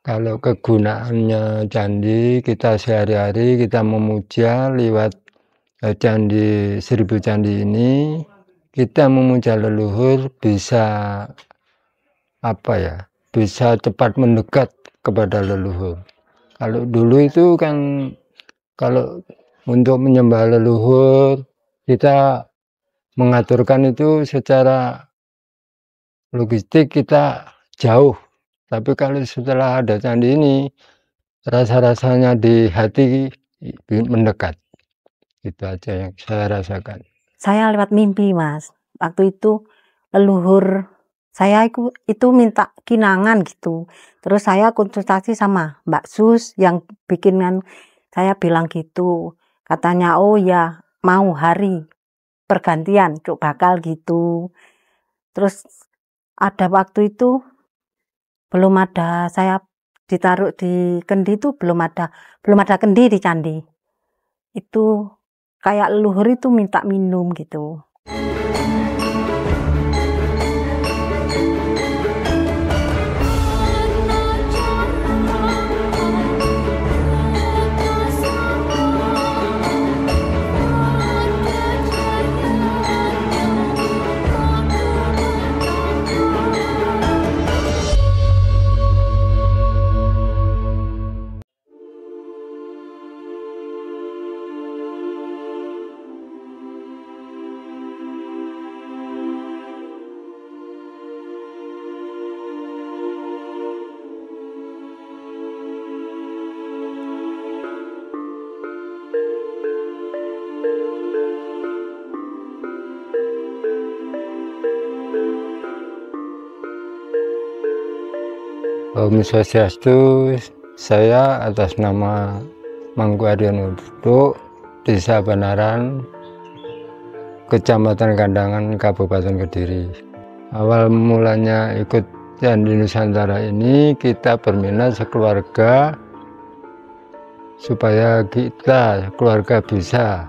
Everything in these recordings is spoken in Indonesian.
Kalau kegunaannya candi kita sehari-hari kita memuja lewat candi 1000 candi ini, kita memuja leluhur bisa bisa cepat mendekat kepada leluhur. Kalau dulu itu kan kalau untuk menyembah leluhur kita mengaturkan itu secara logistik kita jauh. Tapi kalau setelah ada candi ini, rasa-rasanya di hati mendekat. Itu aja yang saya rasakan. Saya lewat mimpi, Mas. Waktu itu leluhur saya itu minta kinangan gitu. Terus saya konsultasi sama Mbak Sus yang bikinan, saya bilang gitu. Katanya, oh ya mau hari pergantian cuk bakal gitu. Terus ada waktu itu belum ada, saya ditaruh di kendi itu belum ada kendi di candi. Itu kayak leluhur itu minta minum gitu. Om Swastiastu, saya atas nama Mangku Aryono Duduk, Desa Banaran, Kecamatan Kandangan, Kabupaten Kediri. Awal mulanya ikut Candi Nusantara ini kita berminat sekeluarga supaya kita keluarga bisa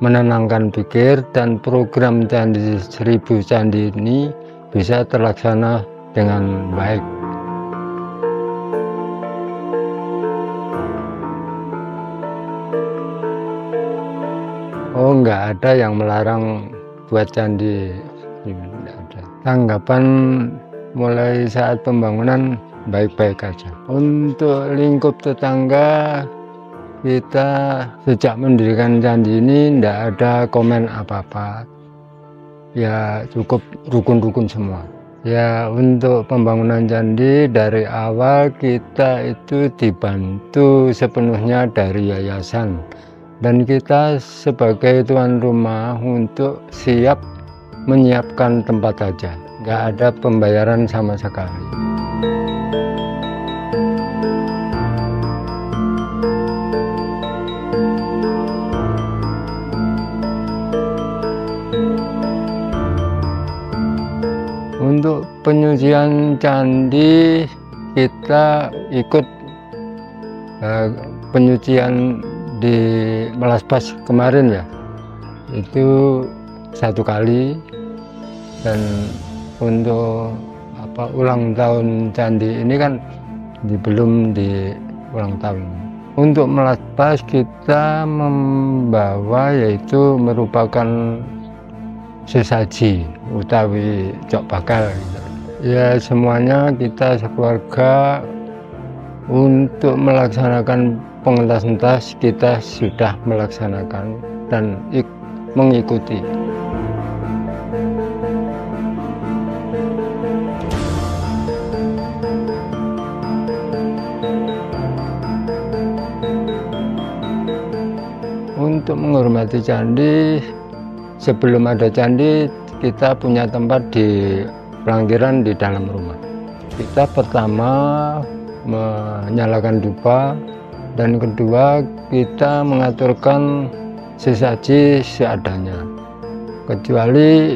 menenangkan pikir dan program Candi 1000 Candi ini bisa terlaksana dengan baik. Oh, enggak ada yang melarang buat candi, enggak ada. Tanggapan mulai saat pembangunan baik-baik aja. Untuk lingkup tetangga, kita sejak mendirikan candi ini enggak ada komen apa-apa. Ya cukup rukun-rukun semua. Ya untuk pembangunan candi dari awal kita itu dibantu sepenuhnya dari yayasan. Dan kita sebagai tuan rumah untuk siap menyiapkan tempat saja, nggak ada pembayaran sama sekali. Untuk penyucian candi kita ikut penyucian di Melaspas kemarin ya, itu 1 kali. Dan untuk ulang tahun candi ini kan belum di ulang tahun. Untuk Melaspas kita membawa yaitu merupakan sesaji utawi cok bakal. Ya semuanya kita sekeluarga untuk melaksanakan pengentasan tas kita sudah melaksanakan dan mengikuti. Untuk menghormati candi, sebelum ada candi kita punya tempat di pelanggiran di dalam rumah. Kita pertama menyalakan dupa, dan kedua kita mengaturkan sesaji seadanya, kecuali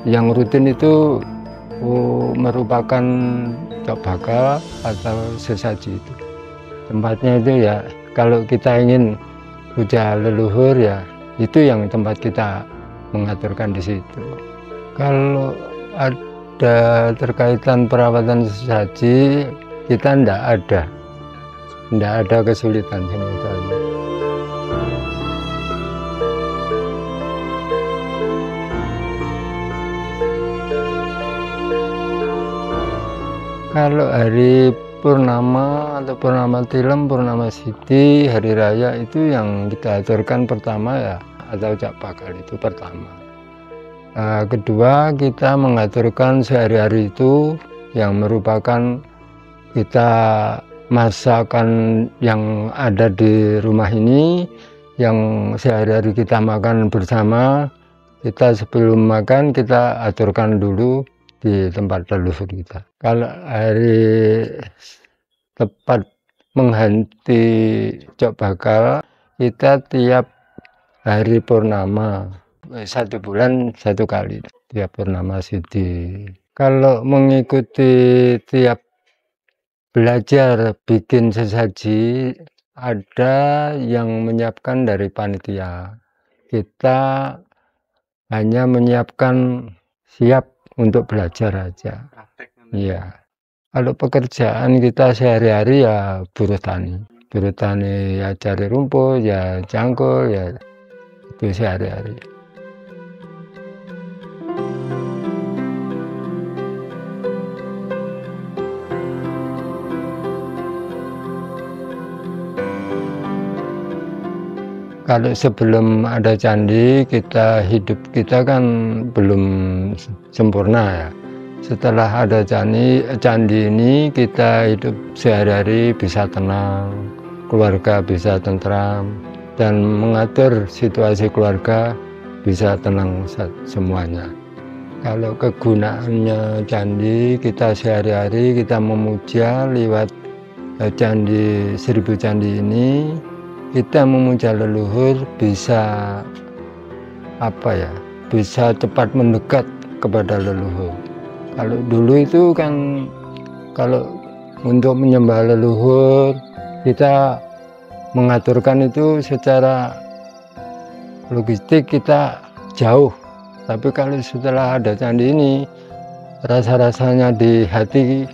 yang rutin itu merupakan cok bakal atau sesaji itu. Tempatnya itu ya kalau kita ingin puja leluhur ya itu yang tempat kita mengaturkan di situ. Kalau ada terkaitan perawatan sesaji kita ndak ada. tidak ada kesulitan sama sekali. Kalau hari purnama atau purnama tilam, purnama siti, hari raya itu yang kita aturkan pertama ya, atau cak bakal itu pertama. Kedua, kita mengaturkan sehari-hari itu yang merupakan kita masakan yang ada di rumah ini, yang sehari-hari kita makan bersama. Kita sebelum makan kita aturkan dulu di tempat leluhur kita. Kalau hari tepat mengganti cok bakal, kita tiap hari purnama 1 bulan 1 kali tiap purnama siti. Kalau mengikuti tiap belajar bikin sesaji, ada yang menyiapkan dari panitia. Kita hanya menyiapkan siap untuk belajar aja. Iya. Kalau pekerjaan kita sehari-hari ya buruh tani. Buruh tani ya cari rumput, ya cangkul, ya itu sehari-hari. Kalau sebelum ada candi, hidup kita kan belum sempurna ya. Setelah ada candi ini, kita hidup sehari-hari bisa tenang, keluarga bisa tentram, dan mengatur situasi keluarga bisa tenang semuanya. Kalau kegunaannya candi, kita sehari-hari kita memuja lewat candi 1000 candi ini. Kita memuja leluhur bisa bisa cepat mendekat kepada leluhur. Kalau dulu itu kan kalau untuk menyembah leluhur kita mengaturkan itu secara logistik kita jauh, tapi kalau setelah ada candi ini rasa-rasanya di hati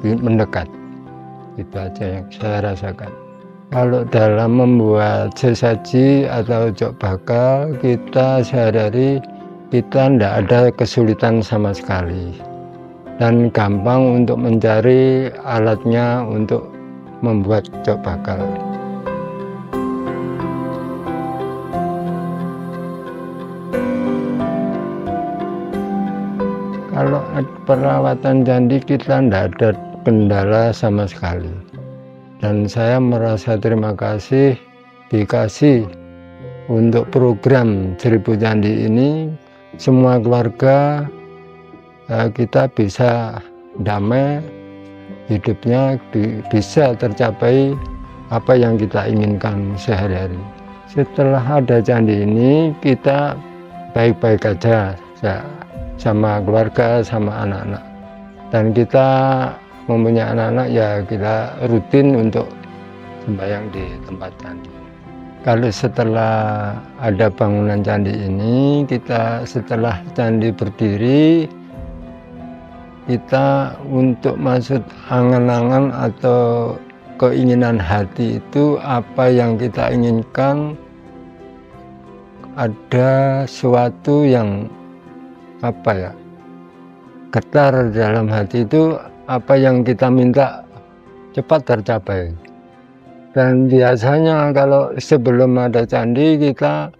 mendekat. Itu aja yang saya rasakan. Kalau dalam membuat sesaji atau cok bakal, kita sehari-hari kita tidak ada kesulitan sama sekali, dan gampang untuk mencari alatnya untuk membuat cok bakal. Kalau perawatan candi kita tidak ada kendala sama sekali. Dan saya merasa terima kasih dikasih untuk program 1000 candi ini. Semua keluarga kita bisa damai, hidupnya bisa tercapai apa yang kita inginkan sehari-hari. Setelah ada candi ini, kita baik-baik aja sama keluarga, sama anak-anak. Dan kita mempunyai anak-anak ya kita rutin untuk sembahyang di tempat candi. Kalau setelah ada bangunan candi ini, setelah candi berdiri, kita untuk maksud angan-angan atau keinginan hati itu apa yang kita inginkan, ada suatu yang getar dalam hati itu, apa yang kita minta cepat tercapai. Dan biasanya kalau sebelum ada candi, kita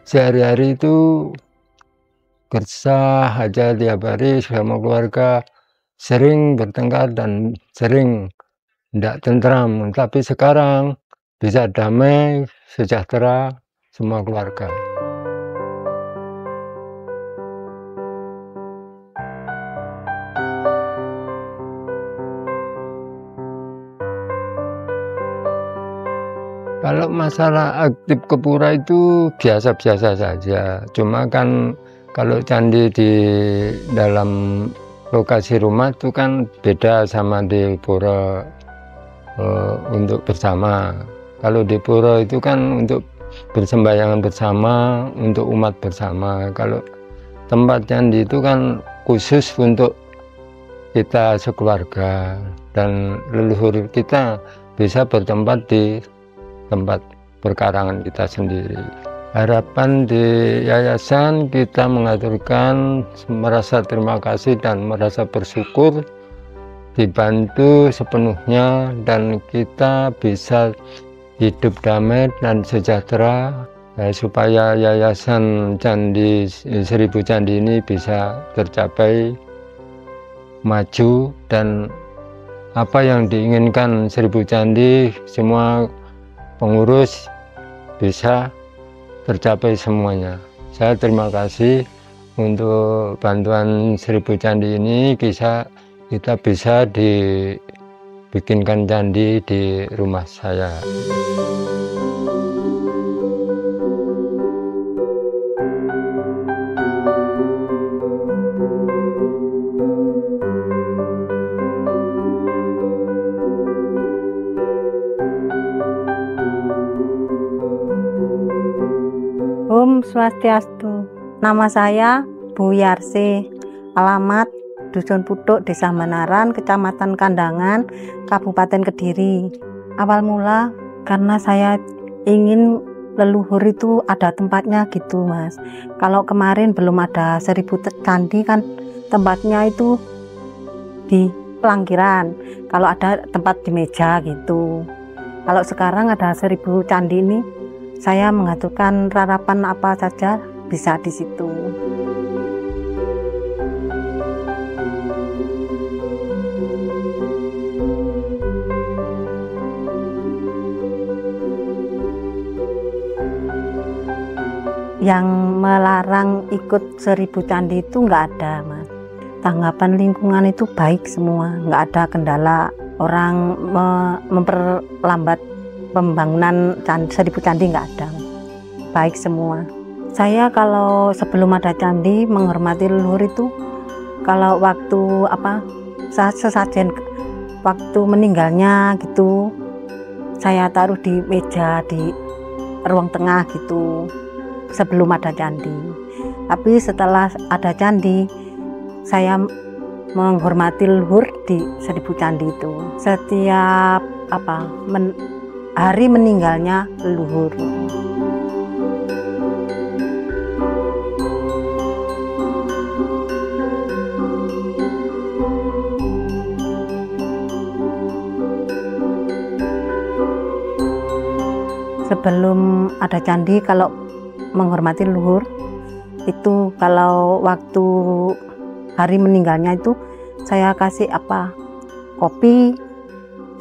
sehari-hari itu gersah aja tiap hari sama keluarga, sering bertengkar dan sering tidak tentram. Tapi sekarang bisa damai, sejahtera semua keluarga. Kalau masalah aktif ke pura itu biasa-biasa saja. Cuma kan kalau candi di dalam lokasi rumah itu kan beda sama di pura untuk bersama. Kalau di pura itu kan untuk bersembahyangan bersama, untuk umat bersama. Kalau tempat candi itu kan khusus untuk kita sekeluarga, dan leluhur kita bisa bertempat di tempat perkarangan kita sendiri. Harapan di yayasan kita mengaturkan merasa terima kasih dan merasa bersyukur dibantu sepenuhnya, dan kita bisa hidup damai dan sejahtera, supaya yayasan Candi 1000 Candi ini bisa tercapai, maju, dan apa yang diinginkan 1000 Candi semua pengurus bisa tercapai semuanya. Saya terima kasih untuk bantuan 1000 Candi ini, kita bisa dibikinkan candi di rumah saya. Om Swastiastu. Nama saya Bu Yarsi. Alamat Dusun Putuk, Desa Manaran, Kecamatan Kandangan, Kabupaten Kediri. Awal mula karena saya ingin leluhur itu ada tempatnya gitu, Mas. Kalau kemarin belum ada 1000 candi kan tempatnya itu di pelangkiran. Kalau ada tempat di meja gitu. Kalau sekarang ada 1000 candi ini, saya mengaturkan harapan apa saja bisa di situ. Yang melarang ikut 1000 candi itu nggak ada, Mas. Tanggapan lingkungan itu baik semua, nggak ada kendala orang memperlambat pembangunan 1000 candi, nggak ada, baik semua. Saya kalau sebelum ada candi menghormati leluhur itu, kalau waktu sesajen waktu meninggalnya gitu, saya taruh di meja di ruang tengah gitu sebelum ada candi. Tapi setelah ada candi, saya menghormati leluhur di 1000 candi itu setiap hari meninggalnya leluhur. Sebelum ada candi, kalau menghormati leluhur itu, kalau waktu hari meninggalnya itu saya kasih kopi,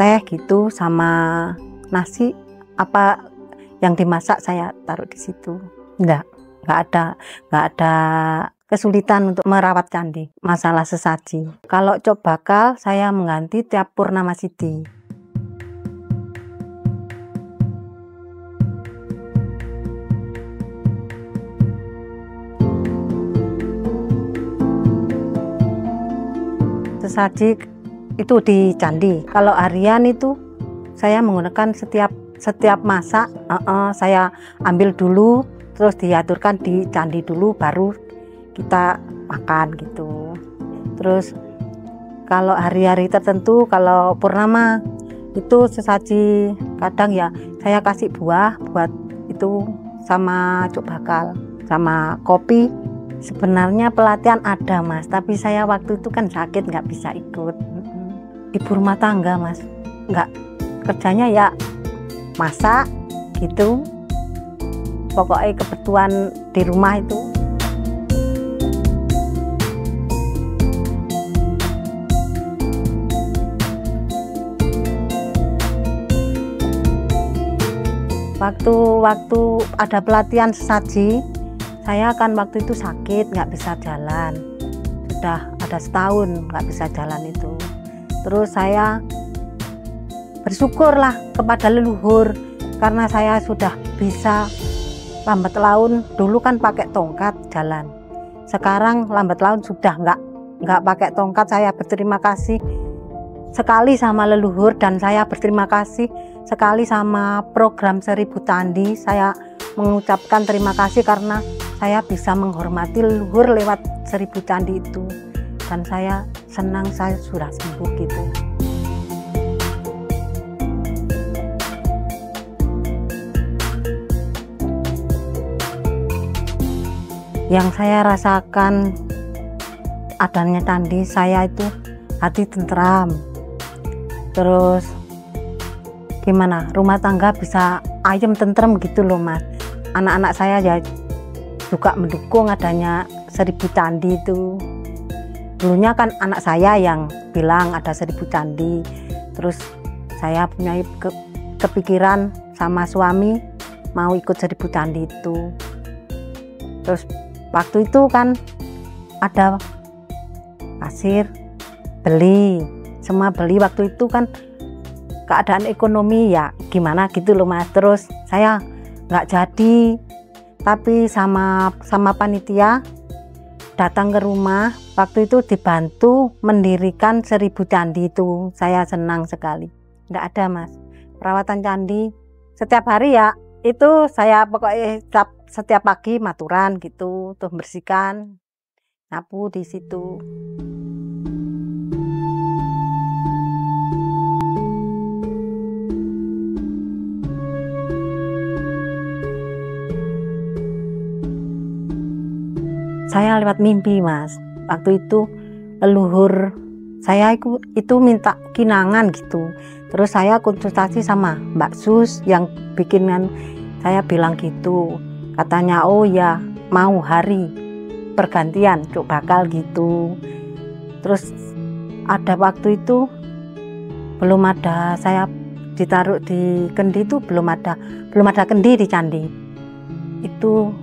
teh gitu, sama nasi apa yang dimasak saya taruh di situ. Nggak ada kesulitan untuk merawat candi. Masalah sesaji, kalau cok bakal saya mengganti tiap Purnama Sidi. Sesaji itu di candi. Kalau harian itu saya menggunakan setiap masak, saya ambil dulu, terus diaturkan di candi dulu, baru kita makan gitu. Terus kalau hari-hari tertentu, kalau purnama itu sesaji kadang ya saya kasih buah buat itu, sama cuk bakal, sama kopi. Sebenarnya pelatihan ada, Mas, tapi saya waktu itu kan sakit, nggak bisa ikut. Ibu rumah tangga, Mas, nggak, kerjanya ya masak gitu, pokoknya kebutuhan di rumah itu. Waktu ada pelatihan sesaji, saya kan waktu itu sakit, nggak bisa jalan, sudah ada setahun nggak bisa jalan itu. Terus saya bersyukurlah kepada leluhur, karena saya sudah bisa lambat laun. Dulu kan pakai tongkat jalan, sekarang lambat laun sudah nggak pakai tongkat. Saya berterima kasih sekali sama leluhur, dan saya berterima kasih sekali sama program 1000 Candi. Saya mengucapkan terima kasih karena saya bisa menghormati leluhur lewat 1000 Candi itu, dan saya senang saya sudah sembuh gitu. Yang saya rasakan adanya candi, saya itu hati tentram, terus gimana, rumah tangga bisa ayem tentrem gitu loh Mas. Anak-anak saya ya juga mendukung adanya 1000 candi itu. Dulunya kan anak saya yang bilang ada 1000 candi, terus saya punya kepikiran sama suami mau ikut 1000 candi itu. Terus waktu itu kan ada pasir, beli, semua beli. Waktu itu kan keadaan ekonomi ya gimana gitu loh Mas. Terus saya nggak jadi, tapi sama panitia datang ke rumah. Waktu itu dibantu mendirikan 1000 candi itu. Saya senang sekali. Nggak ada Mas, perawatan candi setiap hari ya. Itu saya pokoknya setiap pagi maturan gitu, tuh bersihkan, nyapu di situ. Saya lewat mimpi Mas. Waktu itu leluhur saya itu minta kinangan gitu. Terus saya konsultasi sama Mbak Sus yang bikinan. Saya bilang gitu, katanya oh ya mau hari pergantian cuk bakal gitu. Terus ada waktu itu belum ada, saya ditaruh di kendi itu belum ada kendi di candi itu.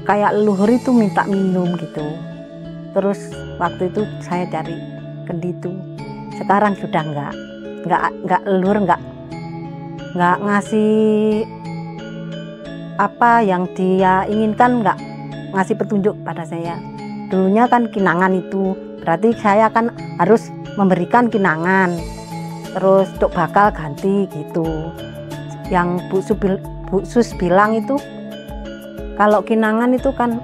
Kayak leluhur itu minta minum gitu. Terus waktu itu saya cari kendi itu. Sekarang sudah enggak leluhur enggak ngasih apa yang dia inginkan, enggak ngasih petunjuk pada saya. Dulunya kan kinangan itu berarti saya kan harus memberikan kinangan, terus cuk bakal ganti gitu. Yang Bu Sus bilang itu kalau kinangan itu kan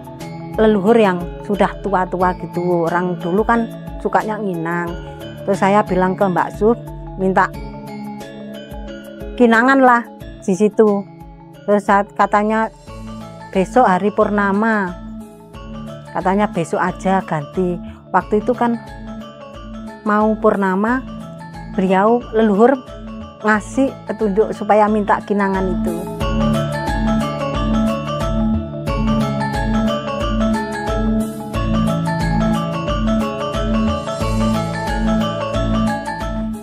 leluhur yang sudah tua-tua gitu. Orang dulu kan sukanya nginang. Terus saya bilang ke Mbak Sus minta kinangan lah di situ. Terus katanya besok hari purnama, katanya besok aja ganti. Waktu itu kan mau purnama, beliau leluhur ngasih petunjuk supaya minta kinangan itu.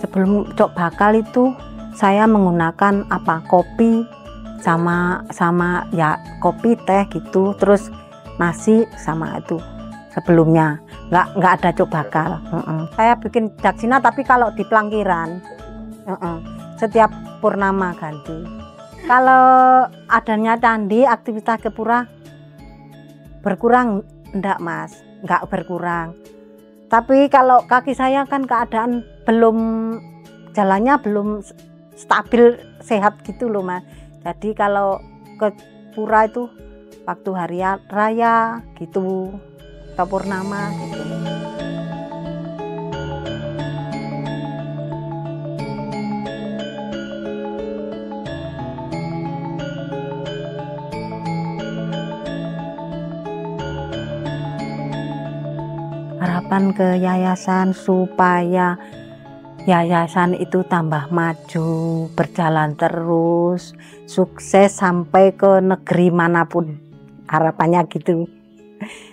Sebelum cok bakal itu saya menggunakan apa, kopi sama ya kopi teh gitu, terus nasi sama itu sebelumnya nggak ada cok bakal. Saya bikin daksina tapi kalau di pelangkiran setiap purnama ganti. Kalau adanya candi, aktivitas ke pura berkurang enggak Mas, nggak berkurang. Tapi kalau kaki saya kan keadaan jalannya belum stabil sehat gitu loh Mas. Jadi kalau ke pura itu waktu hari raya gitu, ke purnama gitu. Harapan ke yayasan supaya yayasan itu tambah maju, berjalan terus, sukses sampai ke negeri manapun. Harapannya gitu.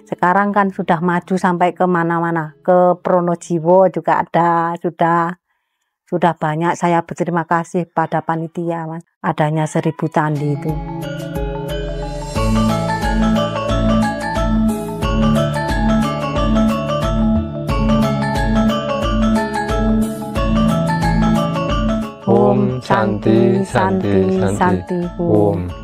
Sekarang kan sudah maju sampai ke mana-mana, ke Pronojiwo juga ada, sudah banyak. Saya berterima kasih pada panitia Mas, adanya 1000 candi itu. Om Santi Santi Santi Om.